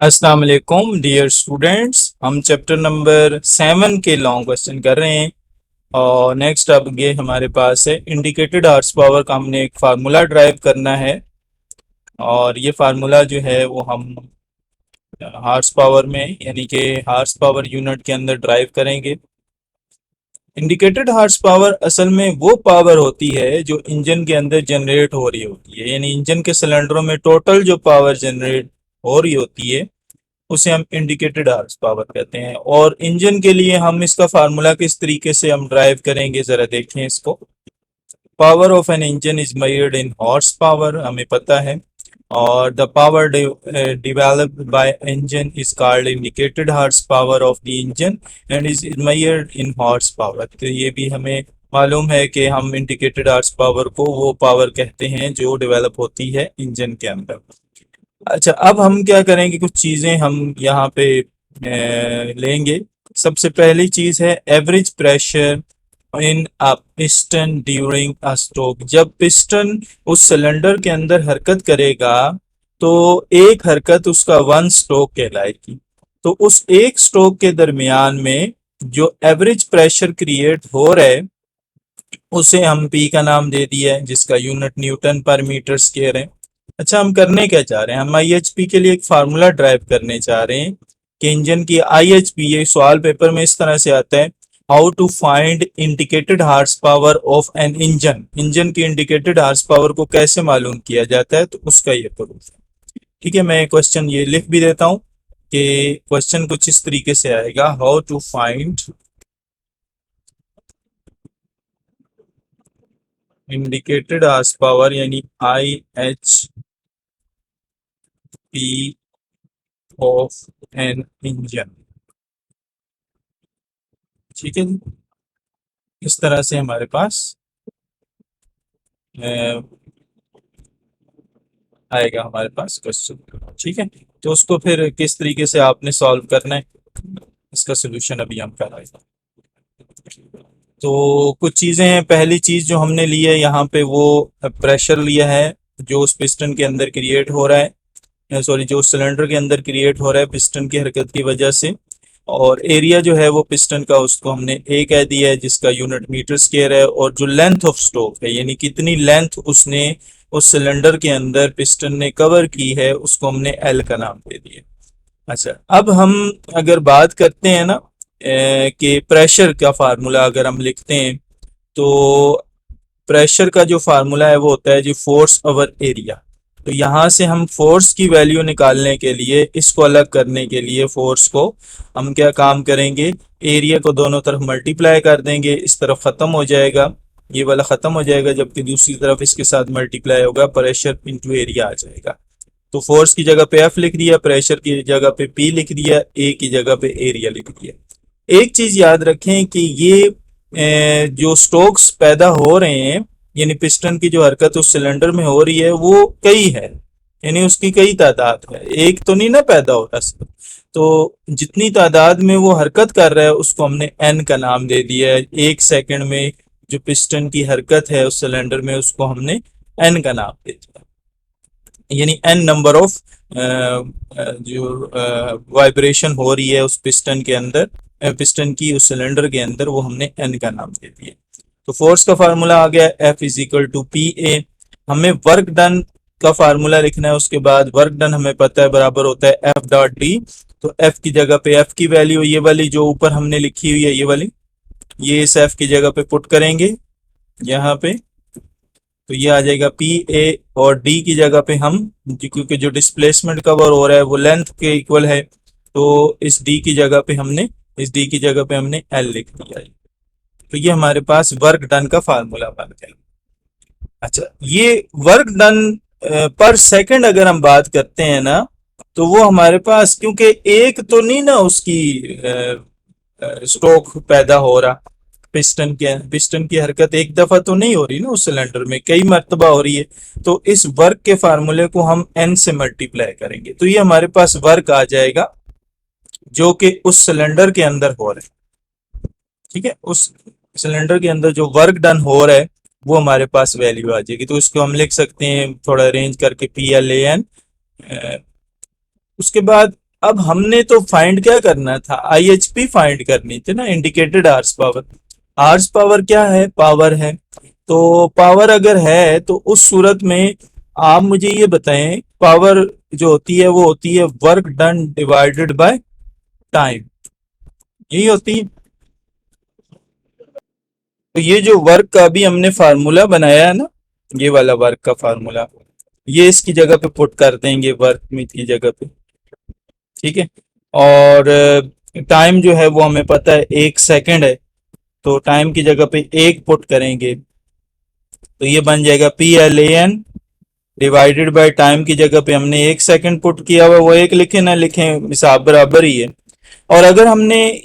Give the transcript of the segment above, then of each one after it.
अस्सलाम वालेकुम dear students. हम चैप्टर नंबर 7 के लॉन्ग क्वेश्चन कर रहे हैं। और नेक्स्ट अब ये हमारे पास है इंडिकेटेड हार्स पावर का हमने एक फार्मूला ड्राइव करना है। और ये फार्मूला जो है वो हम हार्स पावर में यानी कि हार्स पावर यूनिट के अंदर ड्राइव करेंगे। इंडिकेटेड हार्स पावर असल में वो पावर होती है जो इंजन के अंदर जनरेट हो रही होती है, यानी इंजन के सिलेंडरों में टोटल जो पावर जनरेट हो रही होती है उसे हम इंडिकेटेड हार्स पावर कहते हैं। और इंजन के लिए हम इसका फार्मूला किस तरीके से हम ड्राइव करेंगे जरा देखें इसको। Power of an engine is measured in horse power, हमें पता है। और the power developed by engine is called indicated horse power of the engine and is measured in horse power. तो ये भी हमें मालूम है कि हम इंडिकेटेड हॉर्स पावर को वो पावर कहते हैं जो डेवलप होती है इंजन के अंदर। अच्छा, अब हम क्या करेंगे, कुछ चीजें हम यहाँ पे लेंगे। सबसे पहली चीज है average pressure in a piston during a stroke. जब पिस्टन उस सिलेंडर के अंदर हरकत करेगा तो एक हरकत उसका 1 स्ट्रोक कहलाएगी। तो उस एक स्ट्रोक के दरमियान में जो एवरेज प्रेशर क्रिएट हो रहा है उसे हम पी का नाम दे दिया है, जिसका यूनिट न्यूटन पर मीटर स्क्वायर है। अच्छा, हम करने क्या चाह रहे हैं, हम आईएचपी के लिए एक फार्मूला ड्राइव करने चाह रहे हैं कि इंजन की आईएचपी, ये सवाल पेपर में इस तरह से आता है, how to find indicated horse power of an engine. Engine की इंडिकेटेड हार्स पावर को कैसे मालूम किया जाता है, तो उसका ये प्रूफ है। ठीक है, मैं क्वेश्चन ये लिख भी देता हूं कि क्वेश्चन कुछ इस तरीके से आएगा, how to find indicated horse power यानी आईएचपी ऑफ एन इंजन। ठीक है जी, इस तरह से हमारे पास अ, आएगा हमारे पास क्वेश्चन। ठीक है, तो उसको फिर किस तरीके से आपने सॉल्व करना है, इसका सोल्यूशन अभी हम कराएंगे। तो कुछ चीजें हैं। पहली चीज जो हमने ली है यहाँ पे वो प्रेशर लिया है जो उस पिस्टन के अंदर क्रिएट हो रहा है, सॉरी जो उस सिलेंडर के अंदर क्रिएट हो रहा है पिस्टन की हरकत की वजह से। और एरिया जो है वो पिस्टन का उसको हमने ए कह दिया है, जिसका यूनिट मीटर स्क्वायर है। और जो लेंथ ऑफ स्ट्रोक है यानी कितनी लेंथ उसने उस सिलेंडर के अंदर पिस्टन ने कवर की है, उसको हमने एल का नाम दे दिया। अच्छा, अब हम अगर बात करते हैं ना कि प्रेशर का फार्मूला अगर हम लिखते हैं तो प्रेशर का जो फार्मूला है वो होता है जी फोर्स ओवर एरिया। तो यहाँ से हम फोर्स की वैल्यू निकालने के लिए, इसको अलग करने के लिए फोर्स को हम क्या काम करेंगे, एरिया को दोनों तरफ मल्टीप्लाई कर देंगे। इस तरफ खत्म हो जाएगा, ये वाला खत्म हो जाएगा, जबकि दूसरी तरफ इसके साथ मल्टीप्लाई होगा, प्रेशर इंटू एरिया आ जाएगा। तो फोर्स की जगह पे एफ लिख दिया, प्रेशर की जगह पे पी लिख दिया, ए की जगह पे एरिया लिख दिया। एक चीज याद रखें कि ये जो स्ट्रोक्स पैदा हो रहे हैं यानी पिस्टन की जो हरकत उस सिलेंडर में हो रही है वो कई है, यानी उसकी कई तादाद है, एक तो नहीं ना पैदा हो रहा सिर्फ। तो जितनी तादाद में वो हरकत कर रहा है उसको हमने एन का नाम दे दिया है। एक सेकंड में जो पिस्टन की हरकत है उस सिलेंडर में उसको हमने एन का नाम दे दिया, यानी एन नंबर ऑफ जो वाइब्रेशन हो रही है उस पिस्टन के अंदर, पिस्टन की उस सिलेंडर के अंदर, वो हमने एन का नाम दे दिया। तो फोर्स का फार्मूला आ गया F is equal to P A. हमें वर्क डन का फार्मूला लिखना है, उसके बाद वर्क डन हमें पता है बराबर होता है एफ डॉट डी। तो एफ की जगह पे एफ की वैल्यू ये वाली जो ऊपर हमने लिखी हुई है ये वाली, ये इस एफ की जगह पे पुट करेंगे यहाँ पे, तो ये आ जाएगा पी ए। और डी की जगह पे हम क्योंकि जो डिस्प्लेसमेंट कवर हो रहा है वो लेंथ के इक्वल है, तो इस डी की जगह पे हमने एल लिख दिया है। तो ये हमारे पास वर्क डन का फार्मूला बन गया। अच्छा, ये वर्क डन पर सेकंड अगर हम बात करते हैं ना, तो वो हमारे पास क्योंकि एक तो नहीं ना उसकी स्ट्रोक पैदा हो रहा, पिस्टन की हरकत एक दफा तो नहीं हो रही ना, उस सिलेंडर में कई मर्तबा हो रही है। तो इस वर्क के फार्मूले को हम एन से मल्टीप्लाई करेंगे तो ये हमारे पास वर्क आ जाएगा जो कि उस सिलेंडर के अंदर हो रहा है। ठीक है, उस सिलेंडर के अंदर जो वर्क डन हो रहा है वो हमारे पास वैल्यू आ जाएगी। तो इसको हम लिख सकते हैं थोड़ा अरेंज करके पी एल ए एन। उसके बाद अब हमने तो फाइंड क्या करना था, IHP फाइंड करनी थी ना, indicated horse power. Horse power क्या है, पावर है। तो पावर अगर है तो उस सूरत में आप मुझे ये बताएं, पावर जो होती है वो होती है work done divided by time, यही होती है। तो ये जो वर्क का अभी हमने फार्मूला बनाया है ना, ये वाला वर्क का फार्मूला, ये इसकी जगह पे पुट कर देंगे, वर्क में की जगह पे, ठीक है। और टाइम जो है वो हमें पता है 1 सेकंड है, तो टाइम की जगह पे 1 पुट करेंगे, तो ये बन जाएगा PLAN डिवाइडेड बाय टाइम की जगह पे हमने 1 सेकंड पुट किया हुआ, वो 1 लिखे ना लिखे हिसाब बराबर ही है। और अगर हमने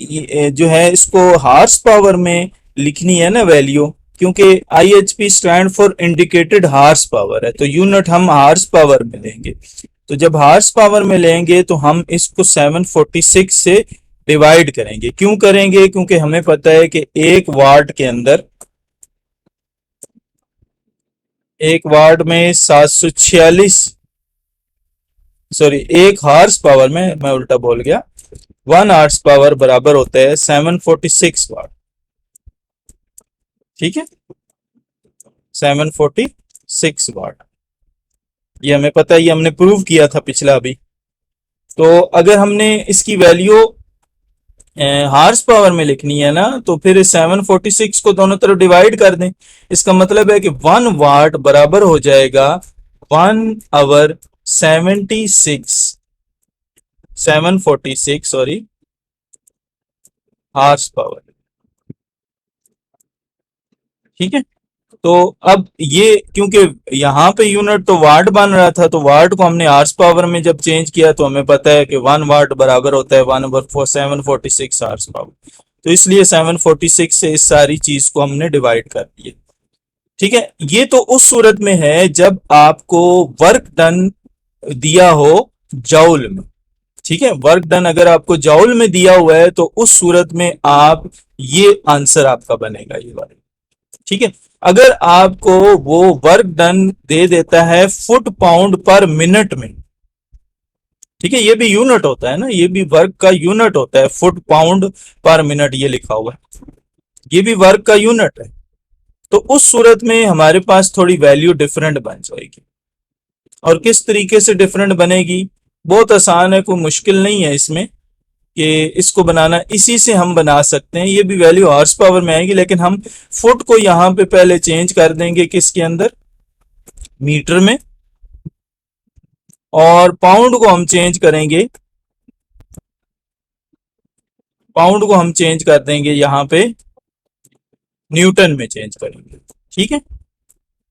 जो है इसको हार्स पावर में लिखनी है ना वैल्यू, क्योंकि IHP stand for indicated horse power है, तो यूनिट हम हार्स पावर में लेंगे। तो जब हार्स पावर में लेंगे तो हम इसको 746 से डिवाइड करेंगे। क्यों करेंगे, क्योंकि हमें पता है कि 1 वाट के अंदर, 1 वाट में 746, सॉरी 1 हार्स पावर में मैं उल्टा बोल गया, 1 हार्स पावर बराबर होता है 746 वाट, ठीक है, 746 वाट। ये हमें पता है, ये हमने प्रूव किया था पिछला अभी। तो अगर हमने इसकी वैल्यू हार्स पावर में लिखनी है ना, तो फिर 746 को दोनों तरफ डिवाइड कर दें। इसका मतलब है कि 1 वाट बराबर हो जाएगा 1 आवर 746 सॉरी हार्स पावर, ठीक है। तो अब ये क्योंकि यहाँ पे यूनिट तो वाट बन रहा था, तो वाट को हमने आवर्स पावर में जब चेंज किया तो हमें पता है कि 1 वाट बराबर होता है 1/746 आवर्स पावर। तो इसलिए 746 से इस सारी चीज को हमने डिवाइड कर दिया, ठीक है। ये तो उस सूरत में है जब आपको वर्क डन दिया हो जौल में, ठीक है। वर्क डन अगर आपको जौल में दिया हुआ है तो उस सूरत में आप, ये आंसर आपका बनेगा ये वाला, ठीक है। अगर आपको वो वर्क डन दे देता है फुट पाउंड पर मिनट में, ठीक है, ये भी यूनिट होता है ना, ये भी वर्क का यूनिट होता है, फुट पाउंड पर मिनट ये लिखा हुआ है, ये भी वर्क का यूनिट है। तो उस सूरत में हमारे पास थोड़ी वैल्यू डिफरेंट बन जाएगी। और किस तरीके से डिफरेंट बनेगी, बहुत आसान है, कोई मुश्किल नहीं है इसमें कि इसको बनाना, इसी से हम बना सकते हैं। ये भी वैल्यू हॉर्स पावर में आएगी, लेकिन हम फुट को यहां पे पहले चेंज कर देंगे किसके अंदर, मीटर में, और पाउंड को हम चेंज करेंगे, पाउंड को हम चेंज कर देंगे यहां पे न्यूटन में चेंज करेंगे, ठीक है।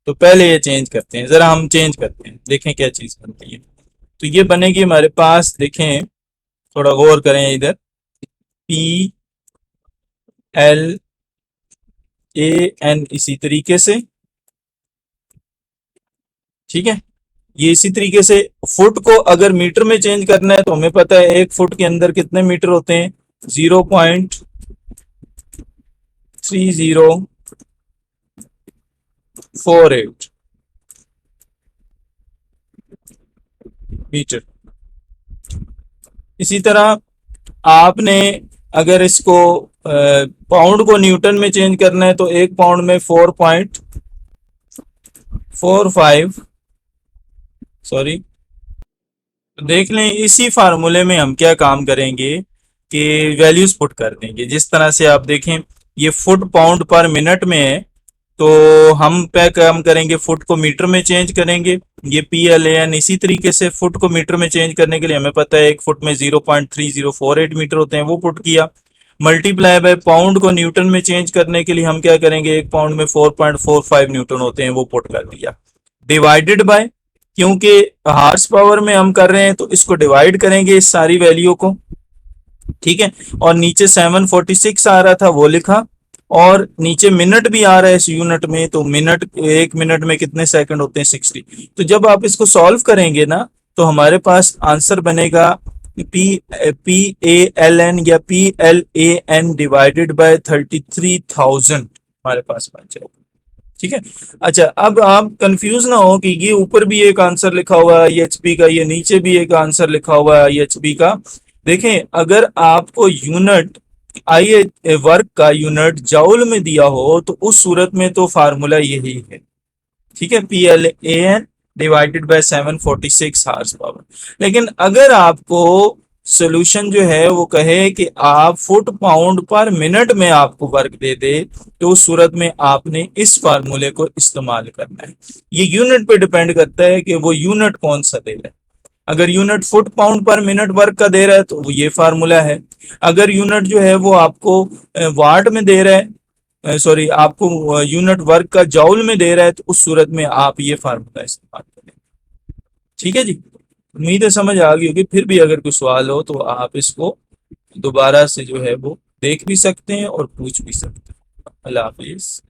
तो पहले ये चेंज करते हैं, जरा हम चेंज करते हैं, देखें क्या चीज बनती है। तो ये बनेगी हमारे पास, देखें थोड़ा गौर करें इधर, PLAN इसी तरीके से, ठीक है। ये इसी तरीके से फुट को अगर मीटर में चेंज करना है तो हमें पता है 1 फुट के अंदर कितने मीटर होते हैं, 0.3048 मीटर। इसी तरह आपने अगर इसको पाउंड को न्यूटन में चेंज करना है तो 1 पाउंड में 4.45, सॉरी, देख लें। इसी फार्मूले में हम क्या काम करेंगे कि वैल्यूज पुट कर देंगे, जिस तरह से आप देखें ये फुट पाउंड पर मिनट में है, तो हम पे काम करेंगे फुट को मीटर में चेंज करेंगे। ये PLAN इसी तरीके से फुट को मीटर में चेंज करने के लिए हमें पता है 1 फुट में 0.3048 मीटर होते हैं, वो पुट किया। मल्टीप्लाई बाय पाउंड को न्यूटन में चेंज करने के लिए हम क्या करेंगे, 1 पाउंड में 4.45 न्यूटन होते हैं, वो पुट कर दिया। डिवाइडेड बाय, क्योंकि हार्स पावर में हम कर रहे हैं तो इसको डिवाइड करेंगे इस सारी वैल्यू को, ठीक है। और नीचे 746 आ रहा था वो लिखा, और नीचे मिनट भी आ रहा है इस यूनिट में, तो मिनट, 1 मिनट में कितने सेकंड होते हैं, 60। तो जब आप इसको सॉल्व करेंगे ना तो हमारे पास आंसर बनेगा PALN या PLAN डिवाइडेड बाय 33,000 हमारे पास बन जाएगा, ठीक है। अच्छा, अब आप कंफ्यूज ना हो कि ये ऊपर भी एक आंसर लिखा हुआ है एचपी का, ये नीचे भी एक आंसर लिखा हुआ है एचपी का। देखें, अगर आपको यूनिट आई वर्क का यूनिट जाउल में दिया हो तो उस सूरत में तो फार्मूला यही है, ठीक है, PLAN divided by 746 horse power. लेकिन अगर आपको सोल्यूशन जो है वो कहे कि आप फुट पाउंड पर मिनट में आपको वर्क दे दे, तो उस सूरत में आपने इस फार्मूले को इस्तेमाल करना है। ये यूनिट पे डिपेंड करता है कि वो यूनिट कौन सा दे रहा है। अगर यूनिट फुट पाउंड पर मिनट वर्क का दे रहा है तो वो ये फार्मूला है। अगर यूनिट जो है वो आपको वाट में दे रहा है, सॉरी, आपको यूनिट वर्क का जॉउल में दे रहा है, तो उस सूरत में आप ये फार्मूला इस्तेमाल करें। ठीक है जी, उम्मीद है समझ आ गई होगी। फिर भी अगर कोई सवाल हो तो आप इसको दोबारा से जो है वो देख भी सकते हैं और पूछ भी सकते हैं। अल्लाह हाफिज।